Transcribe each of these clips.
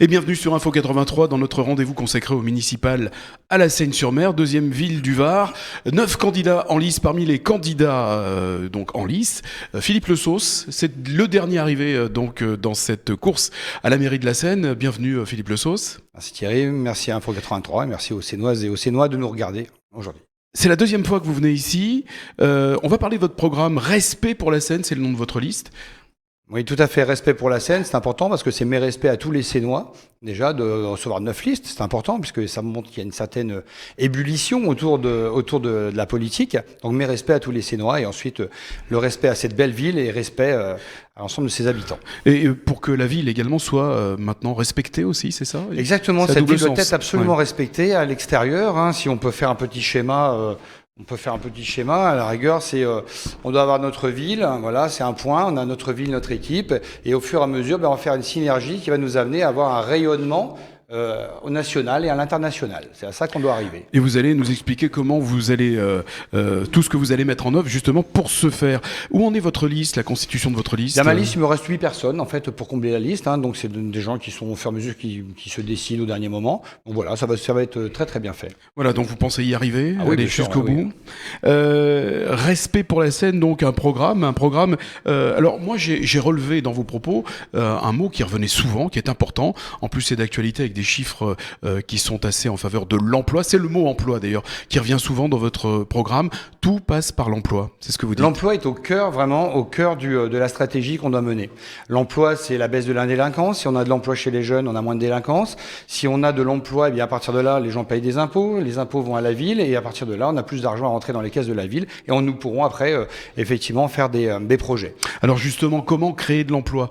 Et bienvenue sur Info 83 dans notre rendez-vous consacré au municipal à la Seyne-sur-Mer, deuxième ville du Var. 9 candidats en lice parmi les candidats donc en lice. Philippe Le Sauce, c'est le dernier arrivé dans cette course à la mairie de la Seyne. Bienvenue Philippe Le Sauce. Merci Thierry, merci à Info 83 et merci aux Sénoises et aux Sénois de nous regarder aujourd'hui. C'est la deuxième fois que vous venez ici. On va parler de votre programme Respect pour la Seyne, c'est le nom de votre liste. Oui, tout à fait. Respect pour la Seyne, c'est important parce que c'est mes respects à tous les Sénois. Déjà, de recevoir 9 listes, c'est important puisque ça montre qu'il y a une certaine ébullition autour de la politique. Donc, mes respects à tous les Sénois et ensuite le respect à cette belle ville et respect à l'ensemble de ses habitants. Et pour que la ville également soit maintenant respectée aussi, c'est ça ? Exactement. Cette ville doit être absolument respectée à l'extérieur. Hein, si on peut faire un petit schéma. À la rigueur, c'est on doit avoir notre ville, voilà, c'est un point, on a notre ville, notre équipe, et au fur et à mesure, on va faire une synergie qui va nous amener à avoir un rayonnement au national et à l'international. C'est à ça qu'on doit arriver. Et vous allez nous expliquer comment vous allez, tout ce que vous allez mettre en œuvre justement pour ce faire. Où en est votre liste, la constitution de votre liste ? Dans ma liste, il me reste 8 personnes en fait pour combler la liste. Hein, donc c'est des gens qui sont au fur et à mesure qui se décident au dernier moment. Donc voilà, ça va être très très bien fait. Voilà, donc vous pensez y arriver, aller jusqu'au bout. Oui. Respect pour la Seyne, donc un programme. Alors moi j'ai relevé dans vos propos un mot qui revenait souvent, qui est important. En plus c'est d'actualité avec des chiffres qui sont assez en faveur de l'emploi. C'est le mot emploi d'ailleurs qui revient souvent dans votre programme. Tout passe par l'emploi, c'est ce que vous dites. L'emploi est au cœur de la stratégie qu'on doit mener. L'emploi, c'est la baisse de l'indélinquance. Si on a de l'emploi chez les jeunes, on a moins de délinquance. Si on a de l'emploi, eh bien à partir de là, les gens payent des impôts. Les impôts vont à la ville et à partir de là, on a plus d'argent à rentrer dans les caisses de la ville et nous pourrons après effectivement faire des projets. Alors justement, comment créer de l'emploi ?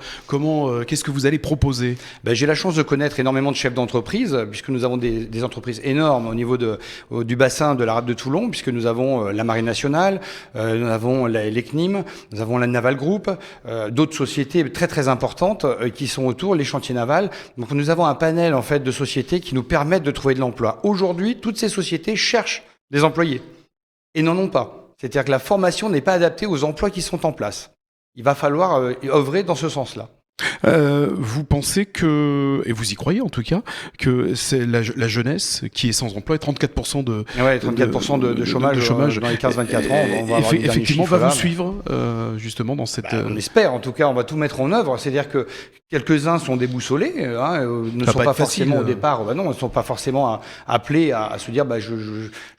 Qu'est-ce que vous allez proposer ? J'ai la chance de connaître énormément de chefs d'entreprise, puisque nous avons des entreprises énormes au niveau du bassin de la rade de Toulon, puisque nous avons la Marine nationale, nous avons l'ECNIM, nous avons la Naval Group, d'autres sociétés très très importantes qui sont autour, les chantiers navals. Donc nous avons un panel en fait de sociétés qui nous permettent de trouver de l'emploi. Aujourd'hui, toutes ces sociétés cherchent des employés et n'en ont pas. C'est-à-dire que la formation n'est pas adaptée aux emplois qui sont en place. Il va falloir œuvrer dans ce sens-là. Vous pensez que, et vous y croyez en tout cas, que c'est la jeunesse qui est sans emploi et 34% de chômage dans les 15-24 ans. On va avoir effectivement, va vous suivre justement dans cette... on espère, en tout cas, on va tout mettre en œuvre. C'est-à-dire que quelques-uns sont déboussolés, ne sont pas forcément au départ, ne sont pas forcément appelés à se dire je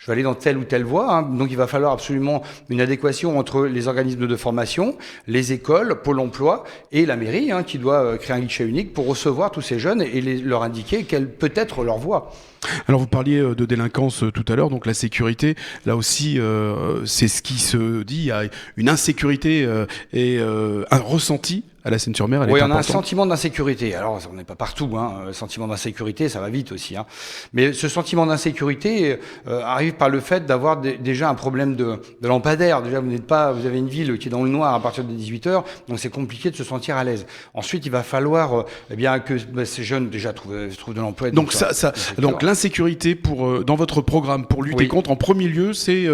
vais aller dans telle ou telle voie. Hein. Donc il va falloir absolument une adéquation entre les organismes de formation, les écoles, Pôle emploi et la mairie, qui doit créer un guichet unique pour recevoir tous ces jeunes et leur indiquer quelle peut être leur voie. Alors vous parliez de délinquance tout à l'heure, donc la sécurité, là aussi c'est ce qui se dit, il y a une insécurité et un ressenti à la Seyne-sur-Mer. Oui, on a un sentiment d'insécurité. Alors, on n'est pas partout. Le sentiment d'insécurité, ça va vite aussi. Mais ce sentiment d'insécurité arrive par le fait d'avoir déjà un problème de lampadaire. Déjà, vous avez une ville qui est dans le noir à partir de 18h, donc c'est compliqué de se sentir à l'aise. Ensuite, il va falloir que ces jeunes déjà trouvent de l'emploi. Donc l'insécurité dans votre programme pour lutter contre, en premier lieu, c'est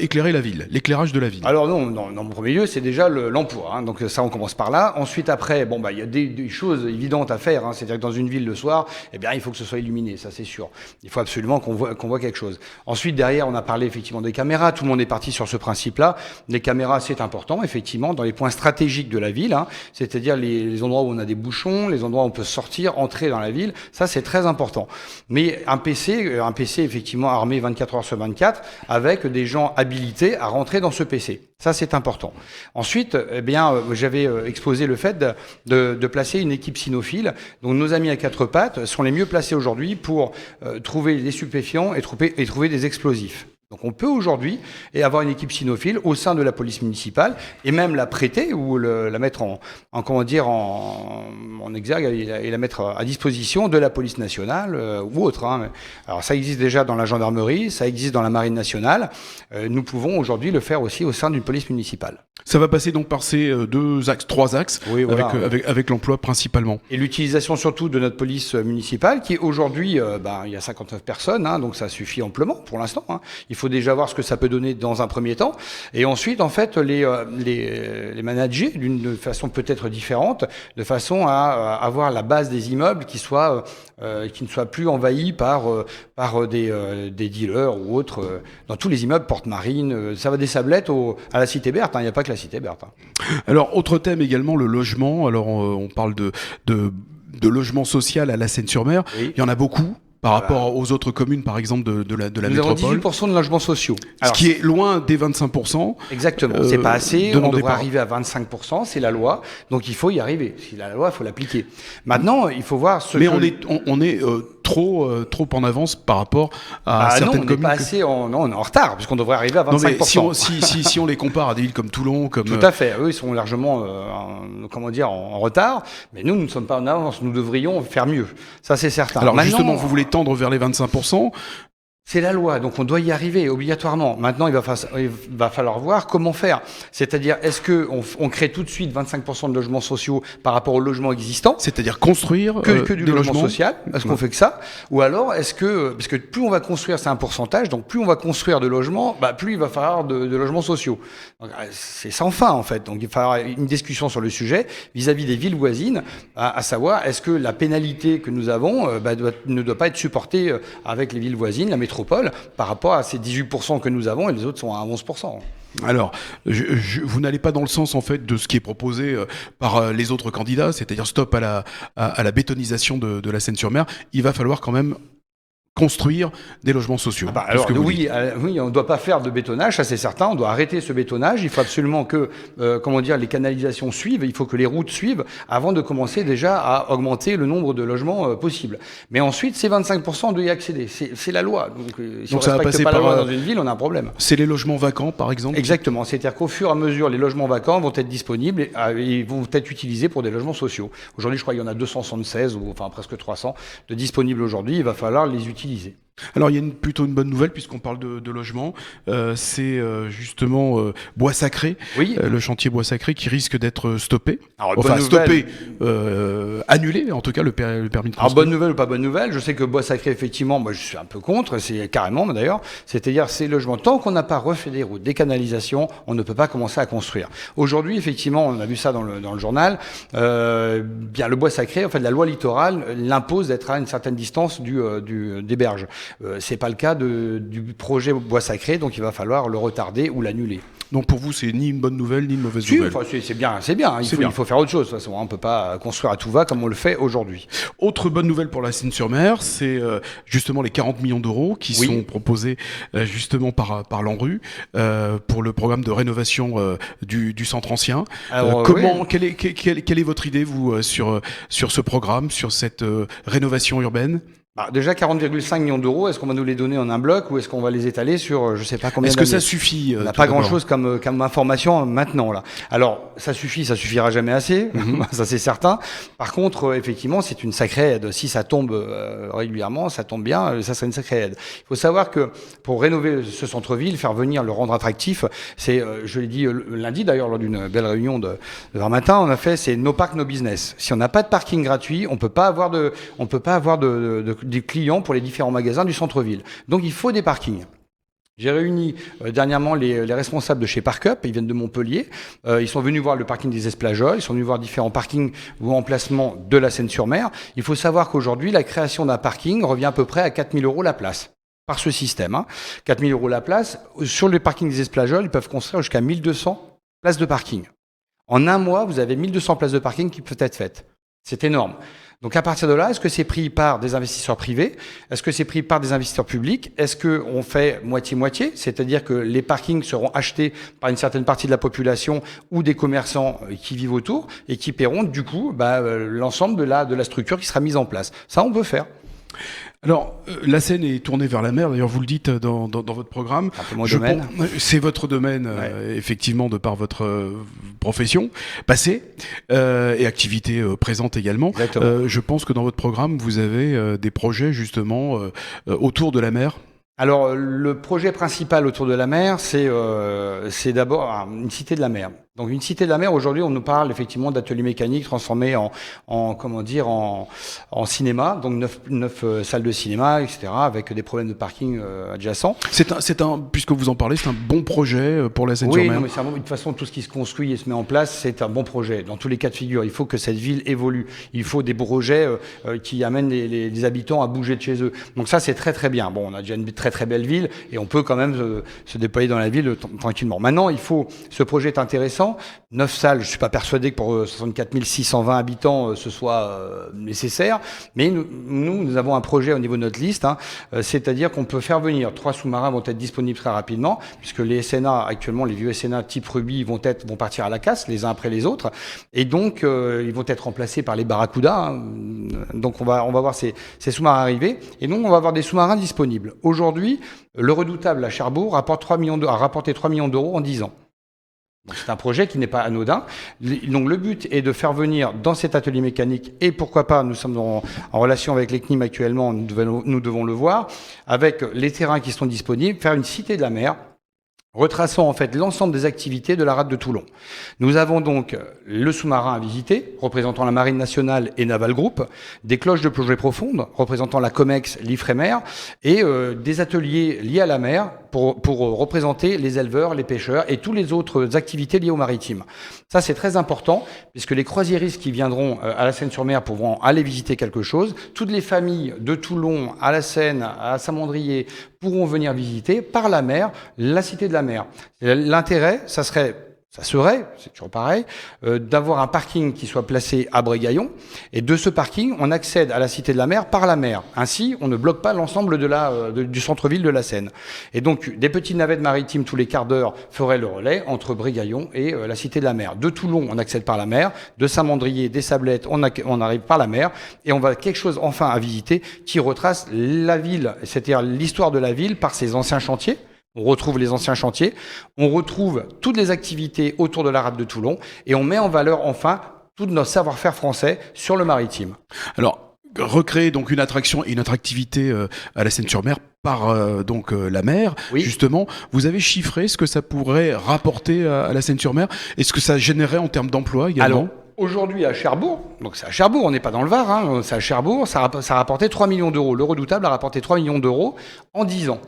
éclairer la ville, l'éclairage de la ville. Alors non, en premier lieu, c'est déjà l'emploi. Donc ça, on commence par là. Ensuite, après, il y a des choses évidentes à faire. C'est-à-dire que dans une ville le soir, il faut que ce soit illuminé, ça c'est sûr. Il faut absolument qu'on voit quelque chose. Ensuite, derrière, on a parlé effectivement des caméras. Tout le monde est parti sur ce principe-là. Les caméras, c'est important, effectivement, dans les points stratégiques de la ville. C'est-à-dire les endroits où on a des bouchons, les endroits où on peut sortir, entrer dans la ville. Ça, c'est très important. Mais un PC effectivement armé 24 heures sur 24, avec des gens habilités à rentrer dans ce PC. Ça, c'est important. Ensuite, j'avais exposé le fait de placer une équipe cynophile. Donc, nos amis à quatre pattes sont les mieux placés aujourd'hui pour trouver des stupéfiants et trouver des explosifs. Donc on peut aujourd'hui avoir une équipe cynophile au sein de la police municipale et même la prêter ou la mettre en exergue et la mettre à disposition de la police nationale ou autre. Alors ça existe déjà dans la gendarmerie, ça existe dans la marine nationale. Nous pouvons aujourd'hui le faire aussi au sein d'une police municipale. Ça va passer donc par ces trois axes, Oui, voilà. avec l'emploi principalement. Et l'utilisation surtout de notre police municipale, qui aujourd'hui, il y a 59 personnes, hein, donc ça suffit amplement pour l'instant. Hein. Il faut déjà voir ce que ça peut donner dans un premier temps. Et ensuite, en fait, les manager d'une façon peut-être différente, de façon à avoir la base des immeubles qui ne soient plus envahis par des dealers ou autres. Dans tous les immeubles, Porte-Marine, ça va des Sablettes à la Cité Berthe, hein, il n'y a pas que la Cité Berthe. Hein. Alors, autre thème également, le logement. Alors, on parle de logement social à la Seine-sur-Mer. Oui. Il y en a beaucoup. Par rapport aux autres communes, par exemple, de la métropole. Nous avons 18% de logements sociaux. Alors, ce qui est loin des 25%. Devant. C'est pas assez. On devrait arriver à 25%. C'est la loi. Donc, il faut y arriver. Si la loi, il faut l'appliquer. Maintenant, il faut voir ce Mais on est trop en avance par rapport à certaines communes. On est en retard, puisqu'on devrait arriver à 25%. Non, mais si on les compare à des villes comme Toulon, comme... Tout à fait. Eux, ils sont largement, en retard. Mais nous ne sommes pas en avance. Nous devrions faire mieux. Ça, c'est certain. Alors, justement, vous voulez tendre vers les 25%. C'est la loi, donc on doit y arriver obligatoirement. Maintenant, il va falloir voir comment faire. C'est-à-dire, est-ce qu'on crée tout de suite 25% de logements sociaux par rapport aux logements existants? C'est-à-dire construire que du logement social? Est-ce qu'on fait que ça? Ou alors, parce que plus on va construire, c'est un pourcentage, donc plus on va construire de logements, plus il va falloir de logements sociaux. Donc, c'est sans fin, en fait. Donc il va falloir une discussion sur le sujet vis-à-vis des villes voisines, à savoir, est-ce que la pénalité que nous avons ne doit pas être supportée avec les villes voisines, la métropole, par rapport à ces 18% que nous avons, et les autres sont à 11%. Alors, vous n'allez pas dans le sens en fait de ce qui est proposé par les autres candidats, c'est-à-dire stop à la bétonisation de la Seine-sur-Mer. Il va falloir quand même construire des logements sociaux. Oui, on ne doit pas faire de bétonnage, ça c'est certain, on doit arrêter ce bétonnage, il faut absolument que les canalisations suivent, il faut que les routes suivent avant de commencer déjà à augmenter le nombre de logements possibles. Mais ensuite, ces 25%, on doit y accéder, c'est la loi. Donc si on ne respecte pas la loi dans une ville, on a un problème. C'est les logements vacants, par exemple? Exactement, c'est-à-dire qu'au fur et à mesure, les logements vacants vont être disponibles et ils vont être utilisés pour des logements sociaux. Aujourd'hui, je crois qu'il y en a 276, presque 300 de disponibles aujourd'hui, il va falloir les utiliser. Alors il y a plutôt une bonne nouvelle puisqu'on parle de logement, c'est justement Bois Sacré, oui. Le chantier Bois Sacré qui risque d'être stoppé, annulé en tout cas le permis de construire. Alors bonne nouvelle ou pas bonne nouvelle, je sais que Bois Sacré effectivement, moi je suis un peu contre, c'est carrément d'ailleurs, c'est-à-dire ces logements, tant qu'on n'a pas refait des routes, des canalisations, on ne peut pas commencer à construire. Aujourd'hui effectivement, on a vu ça dans le journal, le Bois Sacré, en fait la loi littorale l'impose d'être à une certaine distance des berges. C'est pas le cas du projet Bois Sacré, donc il va falloir le retarder ou l'annuler. Donc pour vous, c'est ni une bonne nouvelle ni une mauvaise nouvelle. C'est bien. Il faut faire autre chose. De toute façon, on ne peut pas construire à tout va comme on le fait aujourd'hui. Autre bonne nouvelle pour la Seine-sur-Mer, c'est justement les 40 millions d'euros qui sont proposés justement par l'ANRU pour le programme de rénovation du centre ancien. Alors, quelle est votre idée, vous, sur ce programme, sur cette rénovation urbaine ? Déjà 40,5 millions d'euros, est-ce qu'on va nous les donner en un bloc ou est-ce qu'on va les étaler sur je sais pas combien d'années? Est-ce que ça suffit? On n'a pas grand-chose comme information maintenant là. Alors ça suffira jamais assez, ça c'est certain. Par contre, effectivement, c'est une sacrée aide. Si ça tombe régulièrement, ça tombe bien, ça serait une sacrée aide. Il faut savoir que pour rénover ce centre-ville, faire venir, le rendre attractif, c'est, je l'ai dit lundi d'ailleurs lors d'une belle réunion de matin, on a fait c'est no park no business. Si on n'a pas de parking gratuit, on peut pas avoir des clients pour les différents magasins du centre-ville. Donc il faut des parkings. J'ai réuni dernièrement les responsables de chez ParkUp, ils viennent de Montpellier, ils sont venus voir le parking des Esplageoles, ils sont venus voir différents parkings ou emplacements de la Seine-sur-Mer. Il faut savoir qu'aujourd'hui, la création d'un parking revient à peu près à 4 000 € la place, par ce système. 4 000 € la place. Sur le parking des Esplageoles, ils peuvent construire jusqu'à 1200 places de parking. En un mois, vous avez 1200 places de parking qui peuvent être faites. C'est énorme. Donc à partir de là, est-ce que c'est pris par des investisseurs privés? Est-ce que c'est pris par des investisseurs publics? Est-ce qu'on fait moitié-moitié? C'est-à-dire que les parkings seront achetés par une certaine partie de la population ou des commerçants qui vivent autour et qui paieront du coup l'ensemble de la structure qui sera mise en place. Ça, on peut faire. Alors, la Seine est tournée vers la mer, d'ailleurs vous le dites dans votre programme. Un peu mon domaine. C'est votre domaine, effectivement, de par votre profession passée et activité présente également. Je pense que dans votre programme, vous avez des projets justement autour de la mer. Alors, le projet principal autour de la mer, c'est d'abord une cité de la mer. Donc, une cité de la mer, aujourd'hui, on nous parle effectivement d'ateliers mécaniques transformés en cinéma, donc 9 salles de cinéma, etc., avec des problèmes de parking adjacents. Puisque vous en parlez, c'est un bon projet pour la Seine-sur-Mer. Oui, non, mais de toute façon, tout ce qui se construit et se met en place, c'est un bon projet. Dans tous les cas de figure, il faut que cette ville évolue. Il faut des projets qui amènent les habitants à bouger de chez eux. Donc ça, c'est très très bien. Bon, on a déjà une très très belle ville et on peut quand même se déployer dans la ville tranquillement. Maintenant, ce projet est intéressant. 9 salles, je suis pas persuadé que pour 64 620 habitants ce soit nécessaire, mais nous avons un projet au niveau de notre liste, c'est-à-dire qu'on peut faire venir 3 sous-marins vont être disponibles très rapidement, puisque les SNA actuellement, les vieux SNA type Ruby vont partir à la casse les uns après les autres, et donc ils vont être remplacés par les Barracuda. Donc on va voir ces sous-marins arriver, et donc on va avoir des sous-marins disponibles. Aujourd'hui, le Redoutable à Cherbourg a rapporté 3 millions d'euros en 10 ans. C'est un projet qui n'est pas anodin. Donc le but est de faire venir dans cet atelier mécanique, et pourquoi pas, nous sommes en relation avec les CNIM actuellement, nous devons le voir, avec les terrains qui sont disponibles, faire une cité de la mer, retraçant en fait l'ensemble des activités de la rade de Toulon. Nous avons donc le sous-marin à visiter, représentant la Marine nationale et Naval Group, des cloches de plongée profonde, représentant la COMEX, l'Ifremer, et des ateliers liés à la mer pour représenter les éleveurs, les pêcheurs et toutes les autres activités liées au maritime. Ça, c'est très important, puisque les croisiéristes qui viendront à la Seine-sur-Mer pourront aller visiter quelque chose. Toutes les familles de Toulon à la Seine, à Saint-Mandrier, pourront venir visiter par la mer la cité de la mer. L'intérêt, ça serait, c'est toujours pareil, d'avoir un parking qui soit placé à Brégaillon, et de ce parking, on accède à la cité de la mer par la mer. Ainsi, on ne bloque pas l'ensemble du centre-ville de la Seine. Et donc, des petites navettes maritimes tous les quarts d'heure feraient le relais entre Brégaillon et la cité de la mer. De Toulon, on accède par la mer. De Saint-Mandrier, des Sablettes, on arrive par la mer. Et on va quelque chose enfin à visiter qui retrace la ville, c'est-à-dire l'histoire de la ville par ses anciens chantiers. On retrouve les anciens chantiers, on retrouve toutes les activités autour de la rade de Toulon, et on met en valeur enfin tout notre savoir-faire français sur le maritime. Alors, recréer donc une attraction et une attractivité à la Seine-sur-Mer par la mer, oui. Justement, vous avez chiffré ce que ça pourrait rapporter à la Seine-sur-Mer et ce que ça générait en termes d'emploi également. Alors, aujourd'hui à Cherbourg, donc c'est à Cherbourg, on n'est pas dans le Var, c'est à Cherbourg, ça a rapporté 3 millions d'euros. Le Redoutable a rapporté 3 millions d'euros en 10 ans.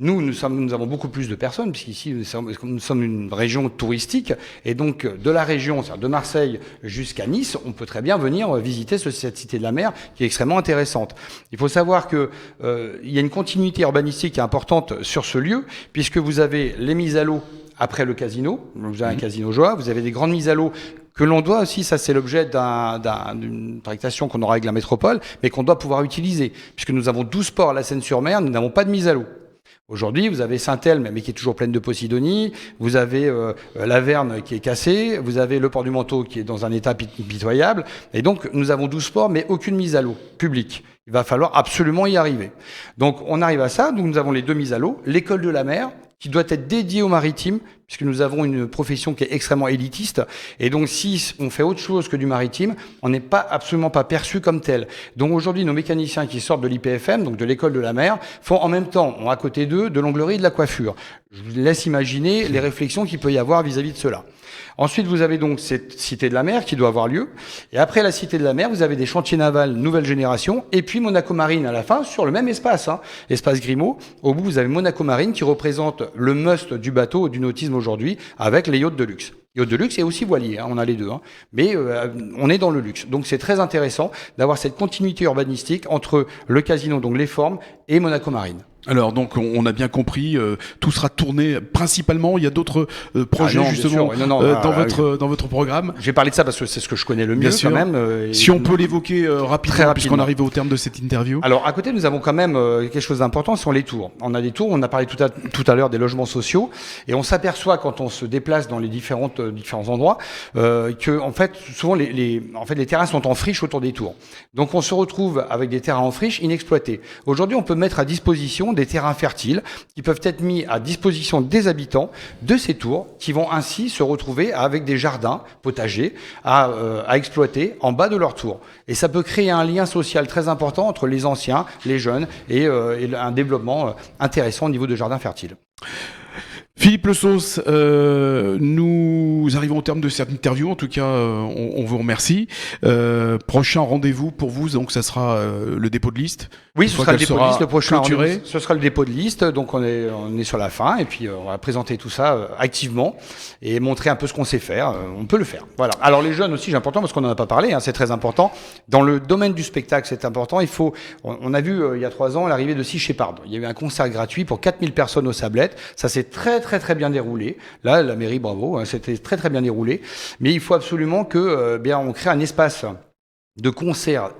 Nous avons beaucoup plus de personnes, puisqu'ici, nous sommes une région touristique, et donc de la région, c'est-à-dire de Marseille jusqu'à Nice, on peut très bien venir visiter cette cité de la mer qui est extrêmement intéressante. Il faut savoir que il y a une continuité urbanistique importante sur ce lieu, puisque vous avez les mises à l'eau après le casino, vous avez un casino Joie, vous avez des grandes mises à l'eau que l'on doit aussi, ça c'est l'objet d'une tractation qu'on aura avec la métropole, mais qu'on doit pouvoir utiliser, puisque nous avons 12 ports à la Seine-sur-Mer, nous n'avons pas de mise à l'eau. Aujourd'hui, vous avez Saint-Elme, mais qui est toujours pleine de Posidonie. Vous avez la Verne qui est cassée. Vous avez le port du Manteau qui est dans un état pitoyable. Et donc, nous avons 12 ports, mais aucune mise à l'eau publique. Il va falloir absolument y arriver. Donc, on arrive à ça. Donc, nous avons les 2 mises à l'eau. L'école de la mer, qui doit être dédiée au maritime, puisque nous avons une profession qui est extrêmement élitiste. Et donc, si on fait autre chose que du maritime, on n'est absolument pas perçu comme tel. Donc, aujourd'hui, nos mécaniciens qui sortent de l'IPFM, donc de l'école de la mer, font en même temps, ont à côté d'eux, de l'onglerie et de la coiffure. Je vous laisse imaginer les réflexions qu'il peut y avoir vis-à-vis de cela. Ensuite, vous avez donc cette cité de la mer qui doit avoir lieu. Et après la cité de la mer, vous avez des chantiers navals nouvelle génération. Et puis Monaco Marine à la fin, sur le même espace, espace Grimaud. Au bout, vous avez Monaco Marine qui représente le must du bateau, du nautisme aujourd'hui, avec les yachts de luxe. Yachts de luxe et aussi voiliers, on a les deux. Mais on est dans le luxe. Donc c'est très intéressant d'avoir cette continuité urbanistique entre le casino, donc les formes, et Monaco Marine. Alors donc on a bien compris, tout sera tourné principalement. Il y a d'autres projets justement dans votre programme. J'ai parlé de ça parce que c'est ce que je connais le mieux quand même. Si on peut l'évoquer rapidement, puisqu'on arrive au terme de cette interview. Alors à côté, nous avons quand même quelque chose d'important, ce sont les tours. On a des tours. On a parlé tout à l'heure des logements sociaux, et on s'aperçoit quand on se déplace dans les différents endroits que en fait souvent les terrains sont en friche autour des tours. Donc on se retrouve avec des terrains en friche inexploités. Aujourd'hui, on peut mettre à disposition des terrains fertiles qui peuvent être mis à disposition des habitants de ces tours, qui vont ainsi se retrouver avec des jardins potagers à exploiter en bas de leur tour. Et ça peut créer un lien social très important entre les anciens, les jeunes et un développement intéressant au niveau de jardins fertiles. Philippe Le Sauce, nous arrivons au terme de cette interview. En tout cas, on vous remercie. Prochain rendez-vous pour vous, donc ça sera le dépôt de liste. Oui, ce sera le dépôt de liste. Le prochain rendez-vous, ce sera le dépôt de liste. Donc on est sur la fin et puis on va présenter tout ça activement et montrer un peu ce qu'on sait faire. On peut le faire. Voilà. Alors les jeunes aussi, c'est important parce qu'on n'en a pas parlé. C'est très important. Dans le domaine du spectacle, c'est important. On a vu il y a 3 ans l'arrivée de Sea Shepherd. Il y a eu un concert gratuit pour 4000 personnes aux Sablettes. Ça s'est très bien déroulé. Là, la mairie, bravo, c'était très bien déroulé. Mais il faut absolument que on crée un espace de concert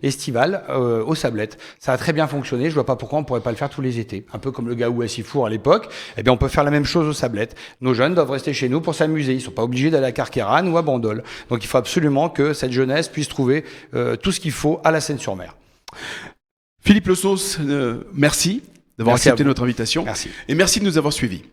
estival aux Sablettes. Ça a très bien fonctionné. Je vois pas pourquoi on pourrait pas le faire tous les étés. Un peu comme le Gaou à Sifour à l'époque. On peut faire la même chose aux Sablettes. Nos jeunes doivent rester chez nous pour s'amuser. Ils sont pas obligés d'aller à Carqueiranne ou à Bandol. Donc il faut absolument que cette jeunesse puisse trouver tout ce qu'il faut à la Seine-sur-Mer. Philippe Le Sauce, merci d'avoir accepté notre invitation. Merci. Et merci de nous avoir suivis.